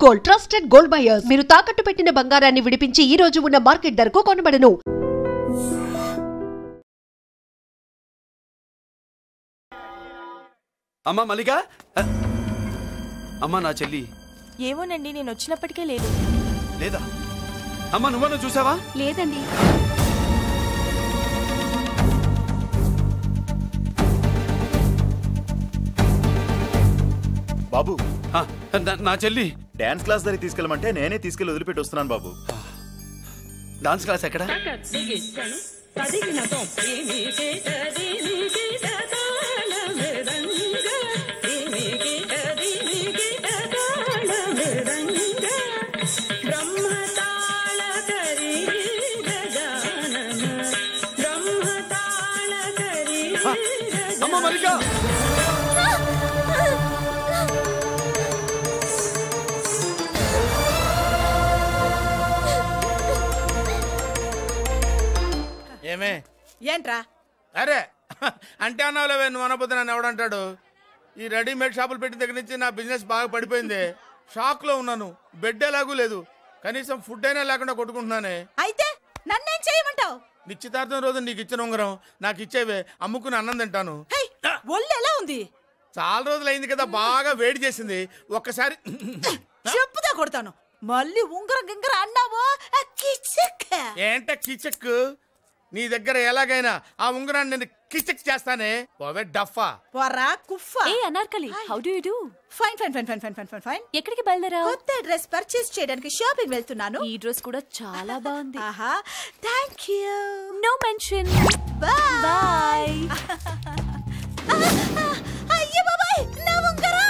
Gold, trusted gold buyers. మీరు తాకట్టు పెట్టిన బంగారాన్ని విడిపించి ఈ రోజు ఉన్న మార్కెట్ ధరకు కొనబడను. అమ్మా మల్లిక, అమ్మా నా చెల్లి. ఏమోనండి, నేను వచ్చినప్పటికే లేదు. లేదా అమ్మా, నువ్వన్నా చూసావా? లేదండి. బాబు, నా చెల్లి డాన్స్ క్లాస్ దగ్గర తీసుకెళ్ళమంటే నేనే తీసుకెళ్ళి వదిలిపెట్టి వస్తున్నాను బాబు. డాన్స్ క్లాస్ ఎక్కడ? అమ్మా మల్లిక, ఏమే ఏంట్రా? అరే అంటే అన్నావులేవే, నువ్వు అనబోద్దు నన్ను ఎవడంటాడు. ఈ రెడీమేడ్ షాపులు పెట్టిన దగ్గర నుంచి నా బిజినెస్ బాగా పడిపోయింది. షాక్ లో ఉన్నాను. బెడ్ ఎలాగూ లేదు, కనీసం ఫుడ్ అయినా లేకుండా కొట్టుకుంటున్నానే. అయితే నన్నేం చేయమంటావు? నిశ్చితార్థం రోజు నీకు ఇచ్చిన ఉంగరం నాకు ఇచ్చేవే, అమ్ముకుని అన్నం తింటాను. ఒళ్ళు ఎలా ఉంది? చాలా రోజులు అయింది కదా, బాగా వేడి చేసింది. ఒక్కసారి చెప్పుదా కొడతాను. మళ్ళీ ఉంగరం గింగర అన్నావో ఏంట కిచెక్? నీ దగ్గర ఎలాగైనా ఆ ఉంగరాన్ని నేను కిచెక్ చేస్తానే. పోవే డఫా. పోరా కుఫా. ఏ Anarkali, how do you do? Fine fine fine fine fine fine fine fine. ఎక్కడికి బయలుదేరావు? కొత్త డ్రెస్ పర్చేస్ చేయడానికి షాపింగ్ వెళ్తున్నాను. ఈ డ్రెస్ కూడా చాలా బాగుంది. ఆహా, thank you. No mention. Bye bye. అయ్యో బాబాయ్, నా ఉంగరా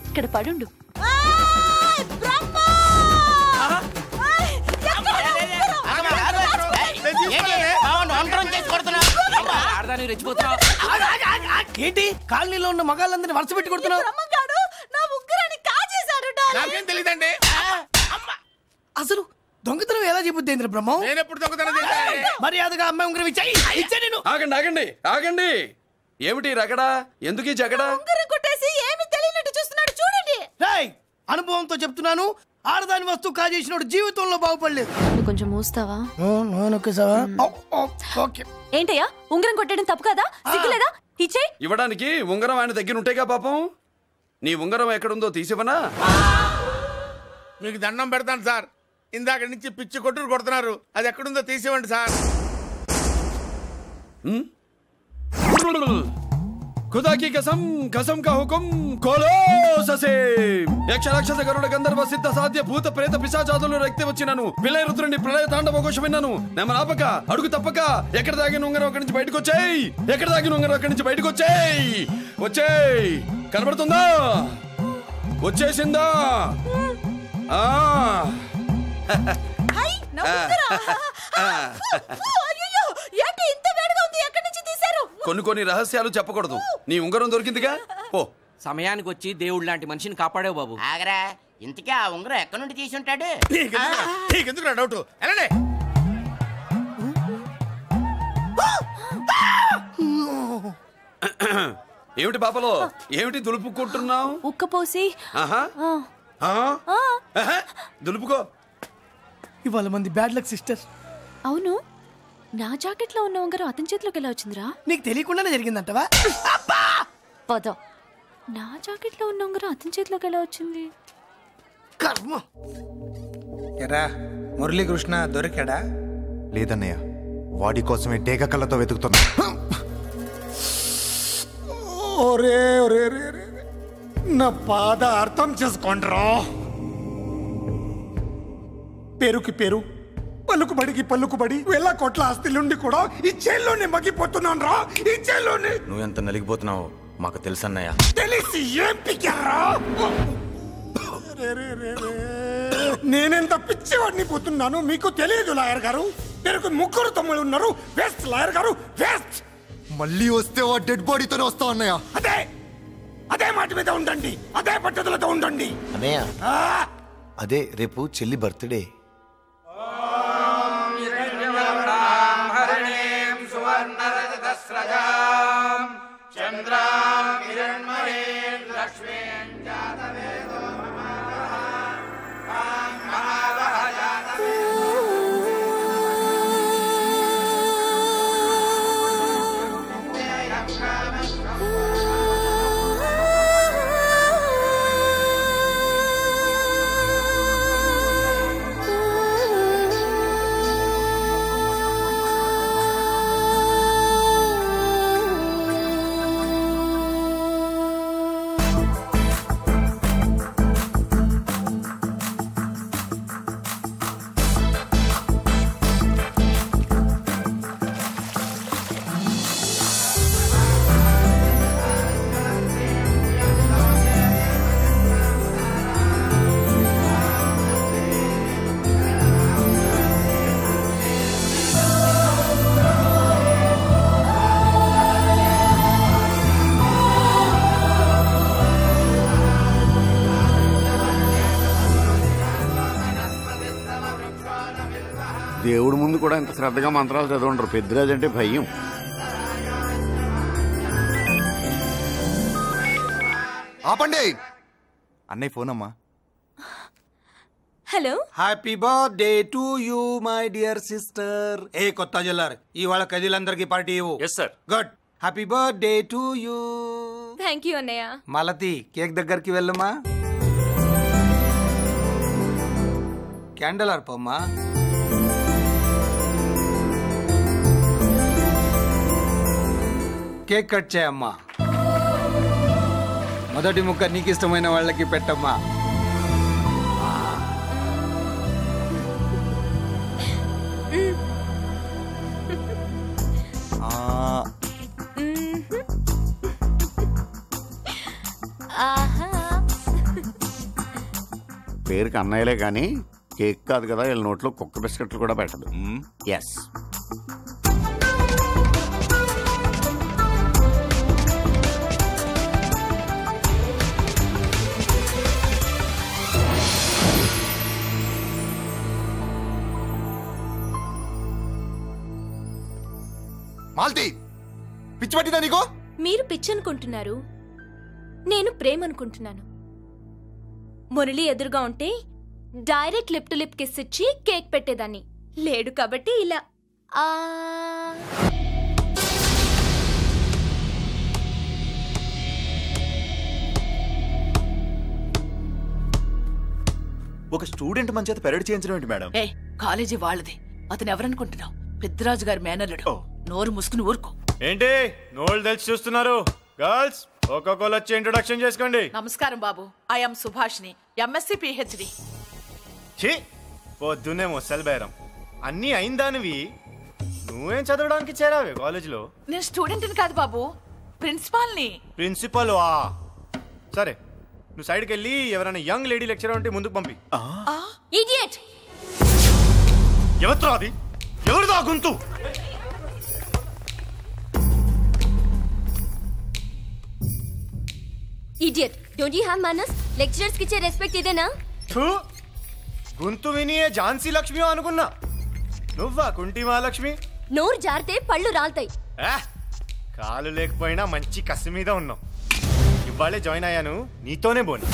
ఇక్కడ పడుండు. ఏంటి కాలనీలో ఉన్న మగాళ్ళందరినీ వరుస పెట్టి కొడుతున్నావు? నాకేం తెలియదండి. అసలు దొంగతనం ఎలా చెబుద్ది బ్రహ్మం? నేను ఎప్పుడు దొంగతనం చేశాను? మర్యాదగా అమ్మాయి ఉంగరం ఇచ్చాయి. ఆగండి ఆగండి ఆగండి. ఏమిటి రగడా? ఎందుకు ఈ జగడా? ఉంగరం కొట్టేసి ఏమీ తెలియనట్టు చూస్తున్నాడు చూడండి. అనుభవంతో చెప్తున్నాను, ఆడదాని వస్తువు కాజేసినోడు జీవితంలో బాగుపడలేదు. నువ్వు కొంచెం మూస్తావా? ఏంటయ్యా, ఉంగరం కొట్టడం తప్పు కదా? సిగ్గులేదా? ఇచ్చే. ఇవ్వడానికి ఉంగరం ఆయన దగ్గర ఉంటేగా పాపం. నీ ఉంగరం ఎక్కడుందో తీసివనా? మీకు దండం పెడతాను సార్, ఇందాక నుంచి పిచ్చి కొట్టుడు కొడుతున్నారు. అది ఎక్కడుందో తీసివ్వండి సార్. खुदा की कसम, कसम का हुकुम, खोलो ससे. యక్ష రాక్షస గరుడ గంధర్వ సిద్ధ సాధ్య భూత ప్రేత పిశాచాదులు రక్తి వచ్చినాను. విలయ రుద్రుని ప్రళయ తాండవ ఘోష విన్నాను. నెమలాపక అడుగు తప్పక ఎక్కడ దాగిన ఉంగరం అక్కడి నుంచి బయటకు వచ్చేయ్. ఎక్కడ దాగిన ఉంగరం అక్కడి నుంచి బయటకు వచ్చేయ్. వచ్చేయ్. కనబడుతుందా? వచ్చేసిందా? కొన్ని రహస్యాలు చెప్పకూడదు. నీ ఉంగరం దొరికిందిగా, ఓ సమయానికి వచ్చి దేవుడు లాంటి మనిషిని కాపాడావు బాబు. ఆగరా, ఇంతకీ ఆ ఉంగరం ఎక్కడి నుండి తీసి ఉంటాడు? నీకెందుకు డౌట్? వెళ్ళండి. ఏమిటి పాపలో, ఏమిటి దులుపుకుంటున్నావు? ఉక్కపోసి. దులుపుకో. ఇవాళ మంది బ్యాడ్ లక్ సిస్టర్. అవును, నా జాకెట్ లో ఉన్న ఉంగరం అతని చేతిలోకి ఎలా వచ్చిందిరా? నీకు తెలియకుండానే జరిగిందంటవా? పద. నా జాకెట్ లో ఉన్న ఉంగరం అతని చేతిలోకి ఎలా వచ్చింది? కర్మ. ఎరా మురళీకృష్ణ దొరికాడా? లేదన్నయ్య, వాడి కోసమే డేగ కళ్ళతో వెతుకుతున్నా. నా బాధ అర్థం చేసుకోండిరా. పేరుకి పేరు, పలుకుబడికి పలుకుబడి వేల కోట్ల ఆస్తిలుండి కూడా ఈ జైల్లోనే మగ్గిపోతున్నాను రా. ఈ జైల్లోనే. నువ్వెంత నలిగిపోతున్నావు మాకు తెలుసన్నయ్య. తెలిసి ఏం పిక్కారా? నేనెంత పిచ్చివాడిని పోతున్నాను మీకు తెలియదు లాయర్ గారు. పేరుకు ముగ్గురు తమ్ముళ్ళు ఉన్నారు. వేస్ట్ లాయర్ గారు, వేస్ట్. మళ్ళీ వస్తే ఆ డెడ్ బాడీతోనే వస్తావు అన్నయ్య. అదే మాట మీద ఉండండి, అదే పట్టుదలతో ఉండండి అన్నయ్య. అదే రేపు చెల్లి బర్త్డే. చంద్రాం హిరణ్మయే లక్ష్మీ దేవుడి ముందు కూడా ఇంత శ్రద్ధగా మంత్రాలు చదవంటారు. పెద్దరాజు అంటే భయం. ఆపండి. అన్నయ్య ఫోన్ అమ్మా. Hello. Happy birthday to you my dear sister. ఏ కొత్త జల్లారు ఇవాళ కదిలందరికి పార్టీ ఇవ్వు. Yes sir. Good. Happy birthday to you. Thank you అన్నయ్య. మాలతి కేక్ దగ్గరికి వెళ్ళమ్మా. క్యాండల్ అర్పమ్మా. కేక్ కట్ చేయమ్మా. మొదటి ముక్క నీకు ఇష్టమైన వాళ్ళకి పెట్టమ్మా. పేరుకి అన్నయ్యలే కానీ కేక్ కాదు కదా, వీళ్ళ నోట్లో కుక్క బిస్కెట్లు కూడా పెట్టదు. ఎస్. మాల్తి, పిచ్చి పట్టిందా నీకు? మీరు పిచ్చి అనుకుంటున్నారు, నేను ప్రేమ అనుకుంటున్నాను. మురళి ఎదురుగా ఉంటే direct lip to lip kiss ఇచ్చి కేక్ పెట్టేదాన్ని. లేడు కాబట్టి ఇలా. ఒక స్టూడెంట్ మన చేత పెరడ్ చేయించడం ఏంటి మేడం? కాలేజీ వాళ్ళది. అతను ఎవరనుకుంటున్నావు? పెద్దరాజు గారి మేనల్లుడు. నోరు ముసుకుని ఊరుకో. ఏంటి నోళ్ళు తెలిసి చూస్తున్నారు? గర్ల్స్ ఒక్కొక్కరు వచ్చి ఇంట్రొడక్షన్ చేసుకోండి. నమస్కారం బాబు. ఐఎమ్ సుభాష్ని, ఎంఎస్సి పిహెచ్డి. ఛీ, పొద్దున్నే మొసలు బేరం. అన్నీ అయిందానివి నువ్వేం చదవడానికి చేరావే కాలేజీలో? నేను స్టూడెంట్ని కాదు బాబు, ప్రిన్సిపాల్ని. ప్రిన్సిపల్ వా? సరే, నువ్వు సైడ్కి వెళ్ళి ఎవరైనా యంగ్ లేడీ లెక్చరర్ ఉంటే ముందుకు పంపి. ఇడియట్! ఎవరితో అది? ఎవరిదో ఆ గొంతు? ఇడియట్! డోంట్ యు హావ్ మనస్? లెక్చరర్స్ కి ఇచ్చే రెస్పెక్ట్ ఇదేనా? గొంతు విని ఝాన్సీ లక్ష్మి అనుకున్నా. నువ్వా కుంటి మహాలక్ష్మి? నోరు జారితే పళ్ళు రాల్తాయి. కాలు లేకపోయినా మంచి కసి మీద ఉన్నావు. ఇవాళే జాయిన్ అయ్యాను, నీతోనే బోను.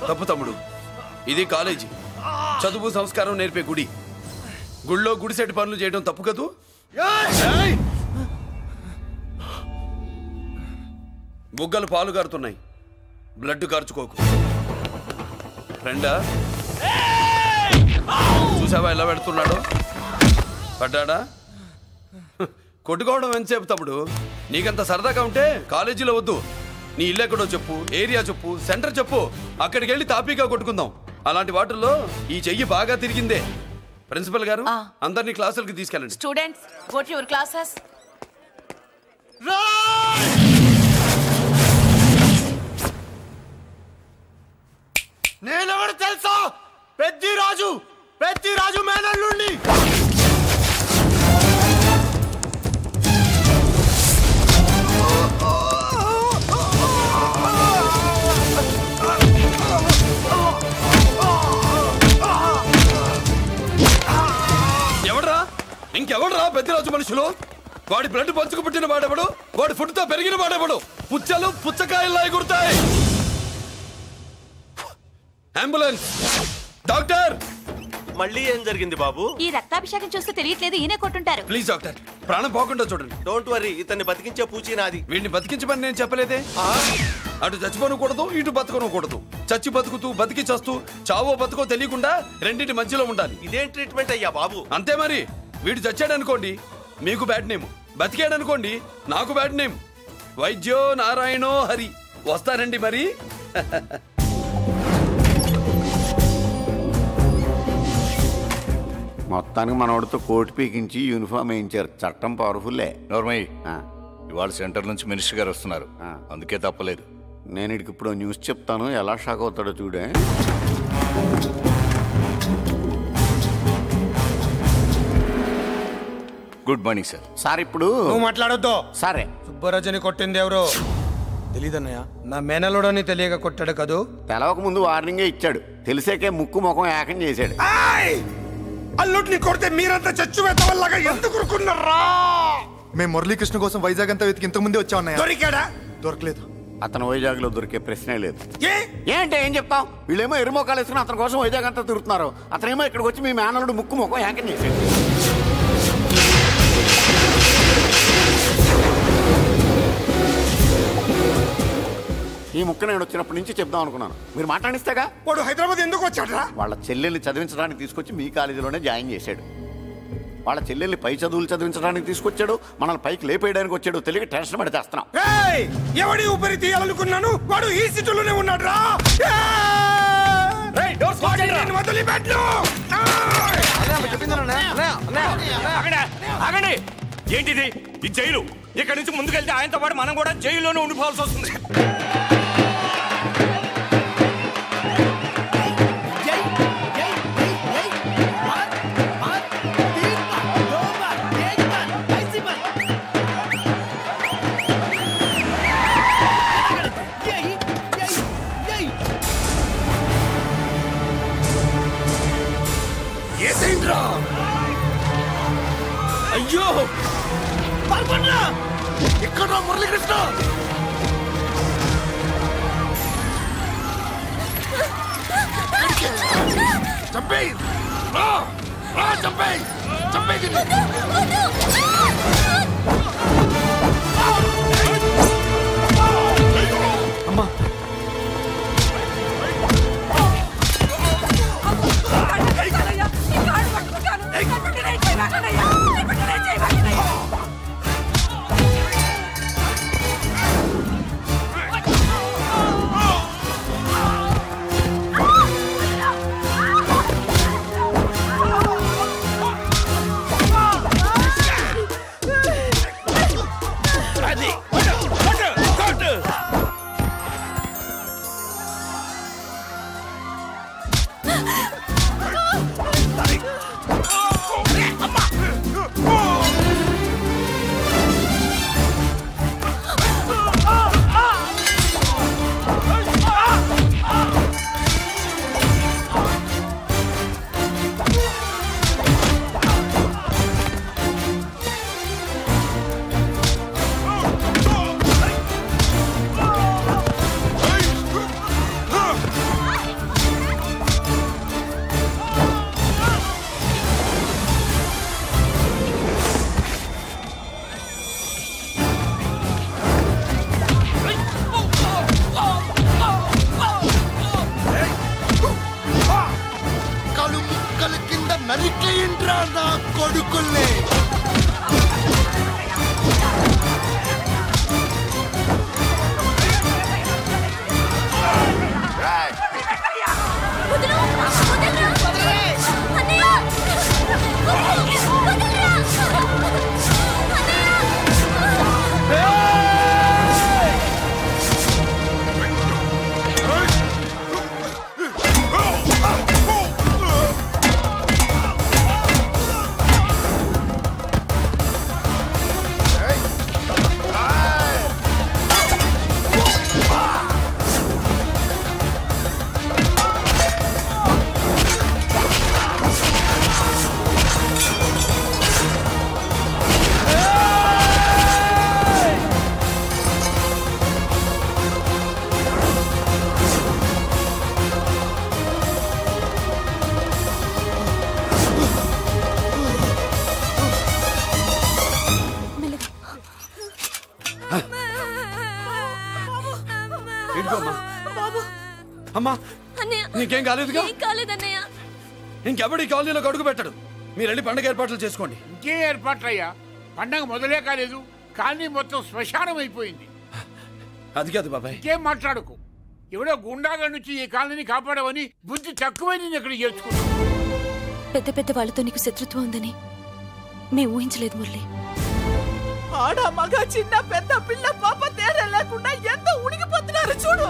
తప్పు తమ్ముడు, ఇది కాలేజీ, చదువు సంస్కారం నేర్పే గుడి. గుళ్ళో గుడిసెట్టి పనులు చేయడం తప్పు కదూ? బుగ్గలు పాలు కారుతున్నాయి, బ్లడ్ కార్చుకోకు. ఫ్రెండా, చూసావా ఎలా పెడుతున్నాడు? పడ్డాడా? కొట్టుకోవడం ఎంతసేపు తమ్ముడు? నీకంత సరదాగా ఉంటే కాలేజీలో వద్దు. నీ ఇల్లు ఎక్కడో చెప్పు, ఏరియా చెప్పు, సెంటర్ చెప్పు, అక్కడికి వెళ్ళి తాపీగా కొట్టుకుందాం. అలాంటి వాటిల్లో ఈ చెయ్యి బాగా తిరిగిందే. ప్రిన్సిపల్ గారు, అందరినీ క్లాసులకి తీసుకెళ్ళండి. Students, go to your classes. నేనెవరు తెలుసా? పెద్దిరాజు, పెద్దిరాజు మేనల్లుండి. ఎవడ్రా? ఇంకెవడ్రా పెద్దిరాజు మనుషులు? వాడి బ్లడ్ పంచుకు పుట్టిన వాడెవడు? వాడి ఫుడ్ తో పెరిగిన వాడెవడు? పుచ్చలు పుచ్చకాయల్లా ఎగురుతాయి. అంబులెన్స్! డాక్టర్! మళ్ళీ ఏం జరిగింది బాబు? ఈ రక్తాభిషేకం చూస్తే తెలియట్లేదు, ఈయనే కొట్టుంటారు. ప్లీజ్ డాక్టర్, ప్రాణం పోకుండా చూడండి. డోంట్ వరీ, ఇతన్ని బతికించే పూచి నాది. వీడిని బతికించమని నేను చెప్పలేదే. అటు చచ్చిపోనకూడదు, ఇటు బతకనకూడదు. చచ్చి బతుకుతూ బతికి చస్తూ చావో బతుకో తెలియకుండా రెండింటి మధ్యలో ఉండాలి. ఇదేం ట్రీట్మెంట్ అయ్యా బాబు? అంతే మరి. వీడు చచ్చాడనుకోండి మీకు బ్యాడ్ నేమ్, బతికాడనుకోండి నాకు బ్యాడ్ నేమ్. వైద్యో నారాయణో హరి. వస్తానండి మరి. మొత్తానికి మనోడితో కోట్ పీకించి యూనిఫామ్ వేయించారు. చట్టం పవర్ఫుల్లే. నోర్మయ్య, ఇవాళ సెంటర్ నుంచి మినిస్టర్ గారు వస్తున్నారు, అందుకే తప్పలేదు. నేను ఇడికి ఇప్పుడు న్యూస్ చెప్తాను, ఎలా షాక్ అవుతాడో చూడే. Good morning sir. సార్ ఇప్పుడు నువ్వు మాట్లాడొద్దు. సరే. సుబ్బరాజుని కొట్టింది ఎవరు? తెలీదన్నయ్య. నా మేనలోడని తెలియక కొట్టాడు కదూ. తెలవక ముందు వార్నింగే ఇచ్చాడు, తెలిసాకే ముక్కు ముఖం ఏకం చేశాడు. అల్లుడిని కొడితే మీరంతా చచ్చు వెతవల్లాగా ఎందుకు ఉరుకున్నారా? మేము మురళీకృష్ణ కోసం వైజాగ్ అంతా వెతికి ఇంతకు ముందే వచ్చా ఉన్నాయా? దొరికాడా? దొరకలేదు. అతను వైజాగ్ లో దొరికే ప్రశ్నే లేదు. ఏంటే ఏం చెప్తాం? వీళ్ళేమో ఎరుమోకాలు వేసుకుని అతని కోసం వైజాగ్ అంతా తిరుగుతున్నారు. అతనేమో ఇక్కడికి వచ్చి మీ మేనలుడు ముక్కు ముఖం ఏకం చేశాడు. ఈ ముక్క నేను వచ్చినప్పటి నుంచి చెప్దాం అనుకున్నాను, మీరు మాట్లాడిస్తేగా. వాడు హైదరాబాద్ ఎందుకు వచ్చాడరా? వాళ్ళ చెల్లెల్ని చదివించడానికి తీసుకొచ్చి మీ కాలేజీలోనే జాయిన్ చేశాడు. వాళ్ళ చెల్లెల్ని పై చదువులు చదివించడానికి తీసుకొచ్చాడు, మనల్ని పైకి లేపేయడానికి వచ్చాడు. తెలియక టెన్షన్ పడి చేస్తున్నాం. ఎవడి ఊపిరి తీయాలనుకున్నాను, వాడు ఈ సిటీలోనే ఉన్నాడు రా. ఏంటిది? ఈ జైలు. ఇక్కడి నుంచి ముందుకెళ్తే ఆయనతో పాటు మనం కూడా జైల్లోనే ఉండిపోవాల్సి వస్తుంది. అయ్యో ఇక్కడ మురళీకృష్ణ చంపే చంపే చంపే. అమ్మా నరికేయండ్రా నా కొడుకుల్ని. ఇదిగోమ్మా అమ్మా నీకేం కాలేదుగా? కాలేదన్నయ్య. ఇంకెవడి కాలనీలోకి అడుగు పెట్టడు. మీరు వెళ్ళి పండుగ ఏర్పాట్లు చేసుకోండి. ఇంకే ఏర్పాట్లయ్యా? పండగ మొదలే కాలేదు, కాలనీ మొత్తం శ్మశానం అయిపోయింది. అది కాదు బాబాయ్. ఇంకేం మాట్లాడుకు. ఎవడో గుండాగా నుంచి ఈ కాలనీని కాపాడవని బుద్ధి తక్కువై నేను ఇక్కడ చేర్చుకున్నాను. పెద్ద పెద్ద వాళ్ళతో నీకు శత్రుత్వం ఉందని మేము ఊహించలేదు మురళి. ఆడ మగ చిన్న పెద్ద పిల్ల పాప తేడా లేకుండా ఎంత ఉడికిపోతున్నారు చూడు.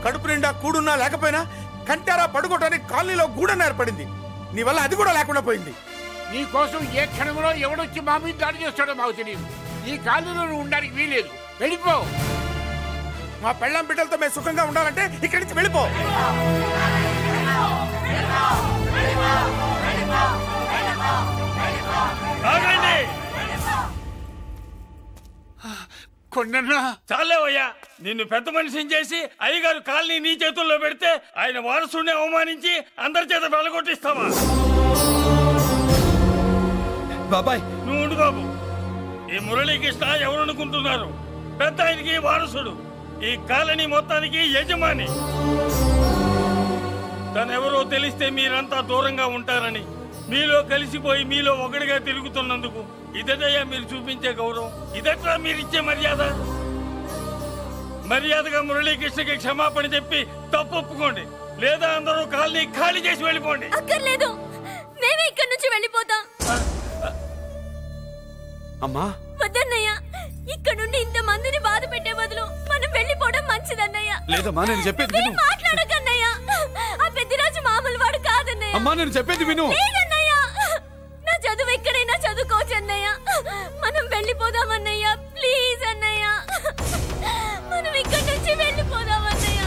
కడుపు నిండా కూడున్నా లేకపోయినా కంటారా పడుకోవటానికి కాలనీలో గూడన్న ఏర్పడింది. నీ వల్ల అది కూడా లేకుండా పోయింది. నీ కోసం ఏ క్షణంలో ఎవడొచ్చి మా మీద దాడి చేస్తాడో మాకు తెలియదు. ఈ కాలనీలో నువ్వు ఉండడానికి వీలేదు. వెళ్ళిపో. మా పెళ్ళాం బిడ్డలతో మేము సుఖంగా ఉండాలంటే ఇక్కడి నుంచి వెళ్ళిపో. కొండన్నా చాలేవయ్యా, నిన్ను పెద్ద మనిషిని చేసి అయ్యగారు కాలనీ నీ చేతుల్లో పెడితే ఆయన వారసుని అవమానించి అందరి చేత వెళ్ళగొట్టిస్తావా? బాబాయ్ నువ్వు ఉండు బాబు. ఈ మురళీకృష్ణ ఎవరనుకుంటున్నారు? పెద్ద ఆయనకి వారసుడు, ఈ కాలనీ మొత్తానికి యజమాని. తనెవరో తెలిస్తే మీరంతా దూరంగా ఉంటారని మీలో కలిసిపోయి మీలో ఒకటిగా తిరుగుతున్నందుకు ఇదటయ్యా మీరు చూపించే గౌరవం, ఇదట్లా మీరిచ్చే మర్యాద. మర్యాదగా మురళీకృష్ణకి క్షమాపణ చెప్పి తప్పు ఒప్పుకోండి, లేదా అందరూ కాలనీ ఖాళీ చేసి వెళ్ళిపోండి. అక్కర్లేదు, మేమే ఇక్కడి నుంచి వెళ్ళిపోతాం. అమ్మా వద్దన్నయ్య, ఇక్కడ నుండి ఇంత మందిని బాధ పెట్టే బదులు మనం వెళ్ళిపోవడం మంచిదన్నయ్య. లేదమ్మా, నేను చెప్పేది విను. మాట్లాడకన్నయ్య, ఆ పెద్దిరాజు మామూలు వాడు కాదన్నయ్య. అమ్మా నేను చెప్పేది విను. లేదన్నయ్య, నా చదువు ఎక్కడైనా చదువుకోవచ్చు అన్నయ్య. మనం వెళ్ళిపోదామన్నయ్య, ప్లీజ్ అన్నయ్య. మనం ఇక్కడి నుంచి వెళ్ళిపోదామన్నయ్య.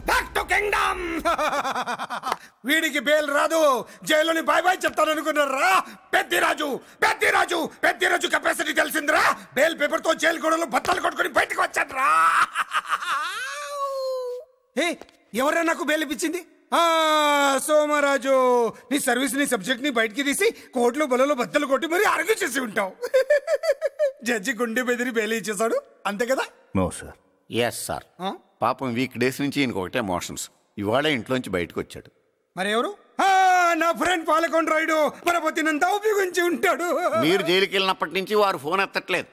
Back to kingdom. వీడికి బెయిల్ రాదు, జైల్లోని బాయ్ బాయ్ చెప్తాను అనుకున్నారా? పెద్దిరాజు పెద్దిరాజు పెద్దిరాజు కెపాసిటీ తెలిసిందిరా. బెయిల్ పేపర్ తో జైలు గోడలో బత్తలు కొట్టుకుని బయటకు వచ్చాడ్రా. ఎవరా నాకు బెయిల్ ఇప్పించింది? సోమరాజు, నీ సర్వీస్ నీ సబ్జెక్ట్ ని బయటికి తీసి కోర్టులో బలలో బద్దలు కొట్టి మరి అరుగు చేసి ఉంటావు. జడ్జి గుండె బెదిరి బెయిల్ ఇచ్చేసాడు, అంతే కదా? No sir. Yes sir. పాపం వీక్ డేస్ నుంచి ఈయనకు ఒకటే మోషన్స్. ఇవాళ ఇంట్లోంచి బయటకు వచ్చాడు. మరి ఎవరు? నా ఫ్రెండ్ పాలకొండ రాయుడు. మరపతినంతా ఉపయోగించి ఉంటాడు. మీరు జైలుకి వెళ్ళినప్పటి నుంచి వారు ఫోన్ ఎత్తట్లేదు.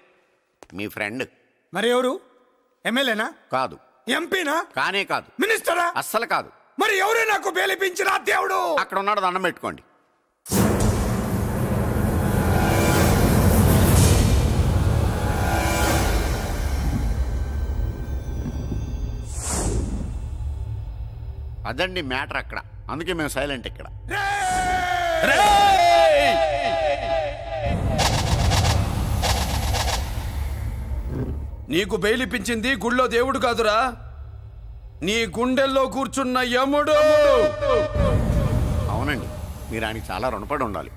మీ ఫ్రెండ్. మరి ఎవరు? ఎమ్మెల్యేనా? కాదు. ఎంపీనా? కానే కాదు. మినిస్టరా? అస్సలు కాదు. మరి ఎవరే నాకు బేలిపించిన దేవుడు? అక్కడ ఉన్నాడు, దండం పెట్టుకోండి. అదండి మ్యాటర్ అక్కడ. అందుకే మేము సైలెంట్ ఇక్కడ. నీకు బెయిలిపించింది గుళ్ళో దేవుడు కాదురా, నీ గుండెల్లో కూర్చున్న యముడు. అవునండి, మీరు ఆయనకి చాలా రుణపడి ఉండాలి.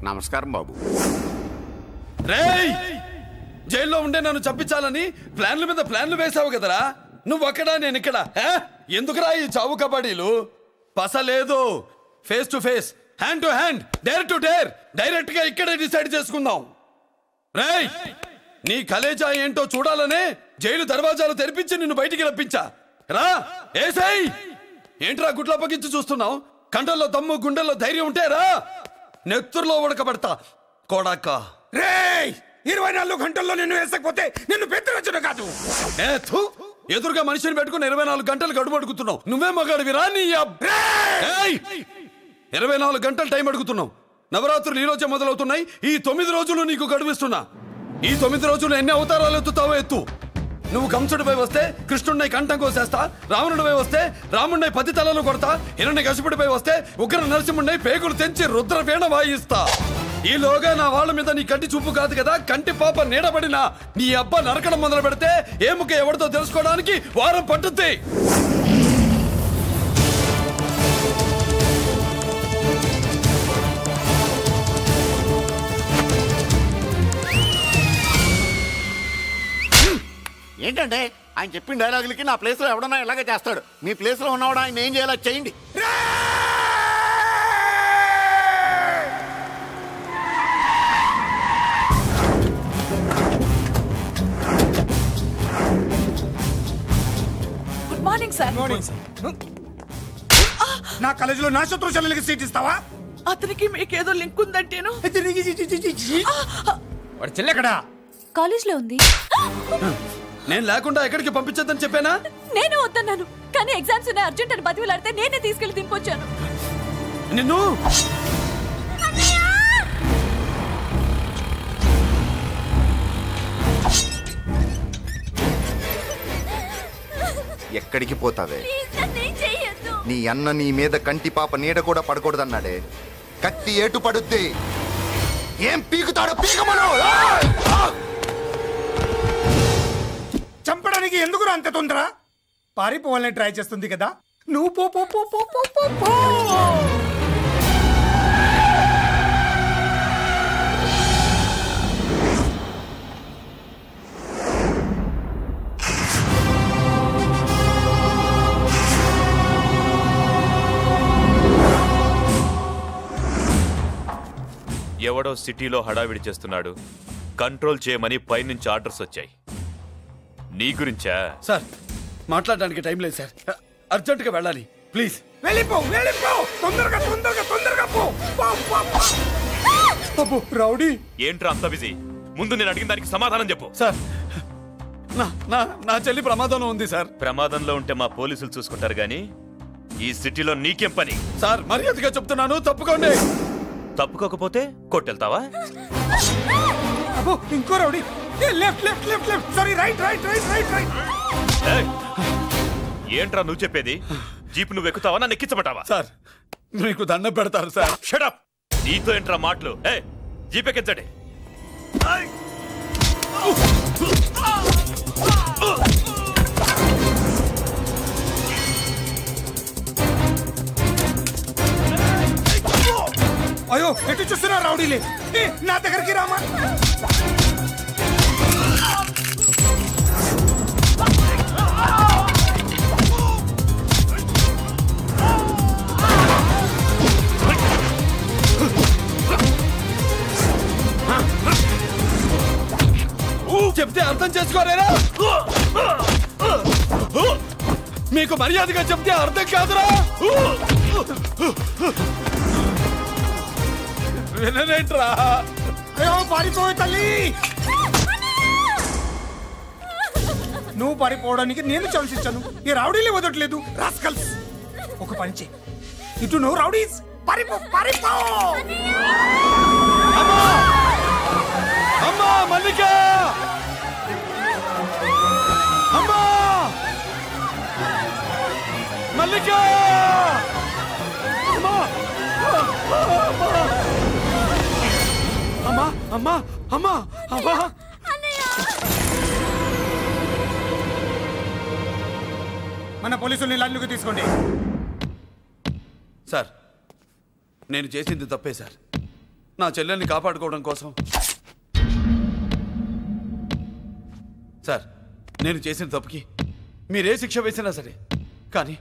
నమస్కారం బాబు. రేయ్, జైల్లో ఉండే నన్ను చంపించాలని ప్లాన్ల మీద ప్లాన్లు వేసావు కదరా. నువ్వు అక్కడ నేను ఇక్కడ. ఎందుకురా ఈ చావు కబడ్డీలు? పసలేదు. Face to face, hand to hand, dare to dare, direct గా ఇక్కడే డిసైడ్ చేసుకుందాం. రేయ్, నీ కలేజా ఏంటో చూడాలనే జైలు దర్వాజాలు తెరిపించి నిన్ను బయటికి రప్పించా. రా ఏసై. ఏంట్రా గుడ్ల పగించి చూస్తున్నావు? కండల్లో దమ్ము, గుండెల్లో ధైర్యం ఉంటే రా, నెత్తురులో ఉడకబడతా కొడాక. రేయ్, 24 గంటల్లో నిన్ను వేసకపోతే నిన్ను పెద్దరొచ్చును కాదు. ఎదురుగా మనిషిని పెట్టుకుని 24 గంటలు గడుపు అడుగుతున్నావు. నువ్వే మగాడివిరా? నీ 24 గంటలు టైం అడుగుతున్నావు. నవరాత్రులు ఈ రోజే మొదలవుతున్నాయి. ఈ 9 రోజులు నీకు గడువిస్తున్నా. ఈ 9 రోజులు ఎన్ని అవతారాలు ఎత్తుతావో ఎత్తు. నువ్వు కంసుడిపై వస్తే కృష్ణుడిని కంఠం కోసేస్తా, రావణుడిపై వస్తే రాముడిని 10 తలలు కొడతా, హిరణ్యకశిపుడిపై వస్తే ఉగ్ర నరసింహుడిని పేగులు తెంచి రుద్రవీణ వాయిస్తా. ఈలోగా నా వాళ్ళ మీద నీ కంటి చూపు కాదు కదా, కంటి పాప నీడబడినా నీ అబ్బా నరకడం మొదలు పెడితే ఏముక ఎవరితో తెలుసుకోవడానికి వారం పట్టుద్ది. ఏంటంటే ఆయన చెప్పిన డైలాగులకి నా ప్లేస్ లో ఎవడన్నా ఇలాగే చేస్తాడు. మీ ప్లేస్ లో ఉన్నవాడు ఆయన ఏం చేయాలో చేయండి. Morning sir. నా కాలేజీలో నా శత్రు చెల్లెలకి సీట్ ఇస్తావా? అతనికి మీకేదో లింక్ ఉందంటేను. వాడు చెల్లెక్కడా? కాలేజ్ లో ఉంది. నేను లేకుండా ఎక్కడికి పంపించొద్దని చెప్పానా? నేను వద్దన్నాను, కానీ ఎగ్జామ్స్ ఉన్నాయి అర్జెంట్ అని బతిలాడితే నేనే తీసుకెళ్లి దింపొచ్చాను. నిన్ను ఎక్కడికి పోతావే? నీ అన్న నీ మీద కంటి పాప నీడ కూడా పడకూడదన్నాడే. కత్తి ఏటు పడుద్ది. ఏం పీకుతాడో పీకమను. చంపడానికి ఎందుకు అంత తొందర? పారిపోవాలని ట్రై చేస్తుంది కదా. నువ్వు పో పో పో పో పో పో పో. ఎవడో సిటీలో హడావిడి చేస్తున్నాడు, కంట్రోల్ చేయమని పైనుంచి ఆర్డర్స్ వచ్చాయి. నీ గురించా? సార్ మాట్లాడడానికి టైం లేదు సార్, అర్జెంటుగా వెళ్ళాలి ప్లీజ్. వెళ్ళిపో వెళ్ళిపో, తొందరగా తొందరగా తొందరగా పో. అబ్బో రౌడీ ఏంట్రా అంత బిజీ? ముందు నేను అడిగిన దానికి సమాధానం చెప్పు. సార్ నా చెల్లి ప్రమాదంలో ఉంది సార్. ప్రమాదంలో ఉంటే మా పోలీసులు చూసుకుంటారు గానీ ఈ సిటీలో నీకేం పని? సార్ మర్యాదగా చెప్తున్నాను, తప్పుకోండి. తప్పుకోకపోతే కొట్టెళ్తావా? అబ్బో ఇంకో rowdy. Left left left left, sorry right right right right right. ఏంట్రా నువ్వు చెప్పేది? జీప్ నువ్వు ఎక్కుతావా, నన్ను ఎక్కించబట్టావా? సార్ మీకు దండం పెడతారు సార్. Shut up. నీతో ఏంట్రా మాటలు? జీప్ ఎక్కించండి. అయ్యో ఎటు చూస్తున్నా రౌడీలే. నా దగ్గరికి రామా. చెప్తే అర్థం చేసుకోరేరా? మీకు మర్యాదగా చెప్తే అర్థం కాదురా? విననేంట్రా? అయ్యో పారిపోయే తల్లి. నువ్వు పారిపోవడానికి నేను ఛాన్స్ ఇచ్చాను, ఈ రౌడీలే వదలట్లేదు. రాస్కల్స్, ఒక పని చెయ్యి. ఇటు నువ్వు రౌడీస్ పారిపో పారిపో. అమ్మా అమ్మా మల్లిక, అమ్మా మల్లిక, అమ్మా అమ్మా అమ్మా అమ్మా అమ్మా. మన పోలీసుల్ని లైన్లోకి తీసుకోండి. సార్ నేను చేసింది తప్పే సార్. నా చెల్లెల్ని కాపాడుకోవడం కోసం సార్ నేను చేసిన తప్పుకి మీరే శిక్ష వేసినా సరే, కానీ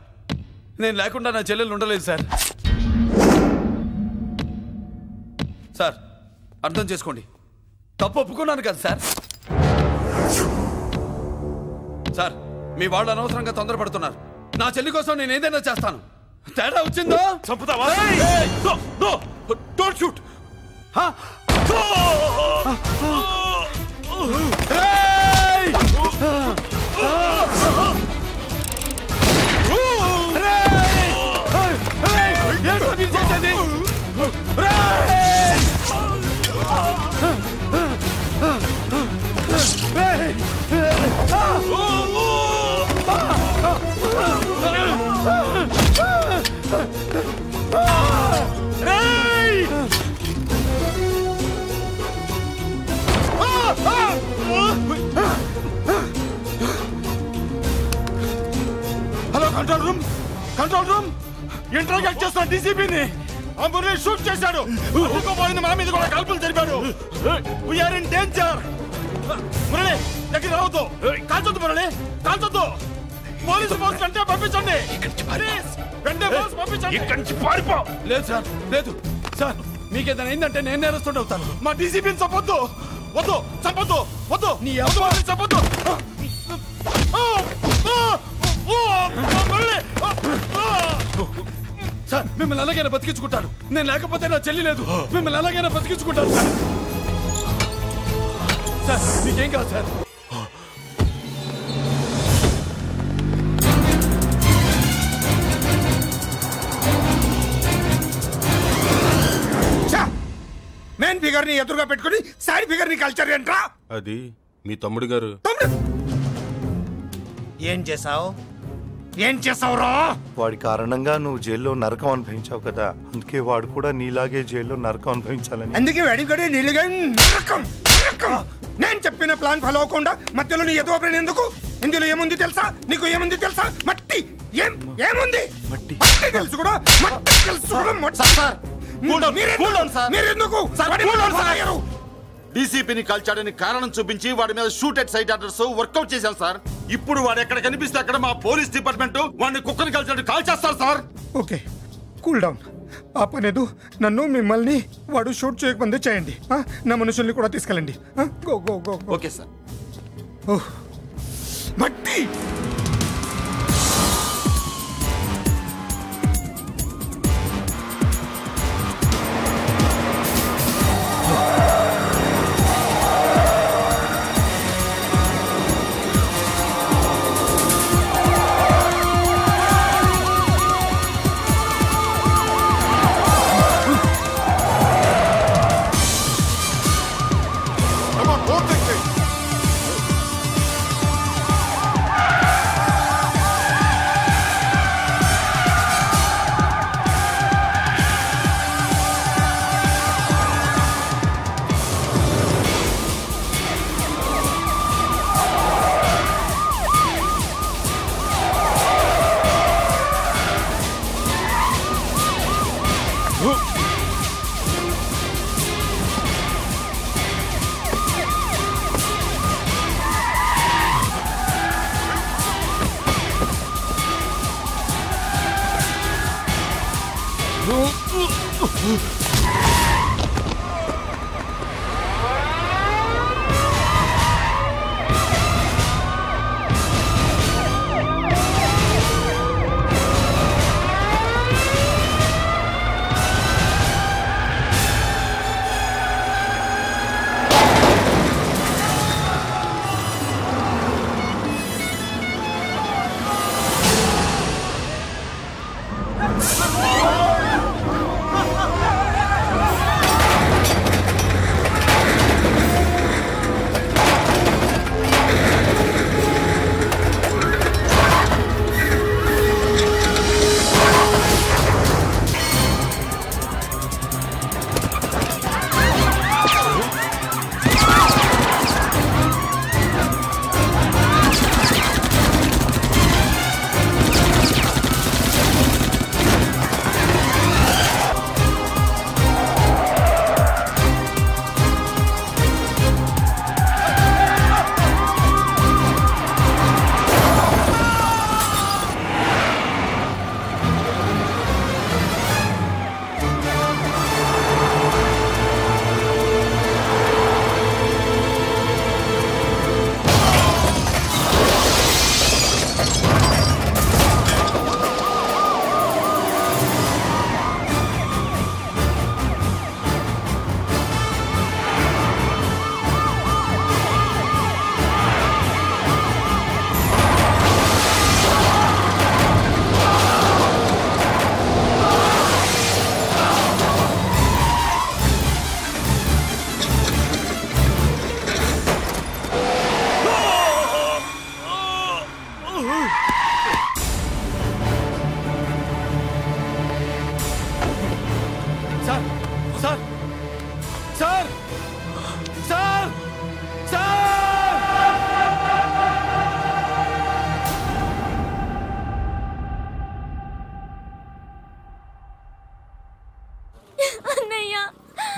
నేను లేకుండా నా చెల్లెలు ఉండలేదు సార్. సార్ అర్థం చేసుకోండి, తప్పు ఒప్పుకున్నాను కదా సార్. సార్ మీ వాళ్ళు అనవసరంగా తొందరపడుతున్నారు. నా చెల్లి కోసం నేను ఏదైనా చేస్తాను. తేడా వచ్చిందో చంపుతావా? Don't shoot. Hello control room, control room. Interrogate చేస్తున్న డీసీపీని ఆ మురళి షూట్ చేశాడు. పోయింది, మా మీద కూడా కాల్పులు జరిపాడు. We're in danger. మురళి దగ్గర రావద్దు, కాల్చొద్దు మురళి, కాల్చొద్దు. పోలీసు ఫోర్స్ వెంటనే పంపించండి. వెంటనే ఫోర్స్ పంపించండి. ఇక్కడి నుంచి పారిపో. లేదు సార్, లేదు సార్. మీకేదైనా అయిందంటే నేను నేరస్తుండే అవుతాను. మా డీసీపీని చంపొద్దు, వద్దు, చంపొద్దు, వద్దు, నీ ఎవరు చంపొద్దు. సార్ మిమ్మల్ని అలాగైనా బతికించుకుంటాను. నేను లేకపోతే నా చెల్లి లేదు. మిమ్మల్ని అలాగైనా బతికించుకుంటాను సార్. సార్ మీకేం కాదు సార్. మెయిన్ ఫిగర్ ని ఎదురుగా పెట్టుకుని సైడ్ ఫిగర్ ని కల్చర్ ఏంట్రా? అది మీ తమ్ముడు గారు. ఏం చేసావు? ఏం చేసావురా? వాడి కారణంగా నువ్వు జైల్లో నరకం అనుభవించావు కదా, అందుకే వాడు కూడా నీలాగే జైల్లో నరకం అనుభవించాలని. అందుకే వాడి నీళ్ళుగా నరకం నరకం. నేను చెప్పిన ప్లాన్ ఫాలో అవ్వకుండా మధ్యలో నీ ఎదురు ఓపెన్ ఎందుకు? ఇందులో ఏముంది తెలుసా? నీకు ఏముంది తెలుసా? మట్టి. ఏముంది? మట్టి తెలుసు కూడా. మట్టి తెలుసు కూడా. డీసీపీని కాల్చాడని కారణం చూపించి వాడి మీద షూటెడ్ సైట్ ఆర్డర్స్ వర్కౌట్ చేశాం సార్. ఇప్పుడు వాడు ఎక్కడ కనిపిస్తే అక్కడ మా పోలీస్ డిపార్ట్మెంట్ వాడిని కుక్కని కాల్చాడు కాల్ చేస్తారు సార్. Okay cool down. ఆ పనేదు నన్ను మిమ్మల్ని వాడు షూట్ చేయకముందే చేయండి. నా మనుషుల్ని కూడా తీసుకెళ్ళండి. Go go go. Okay sir. మట్టి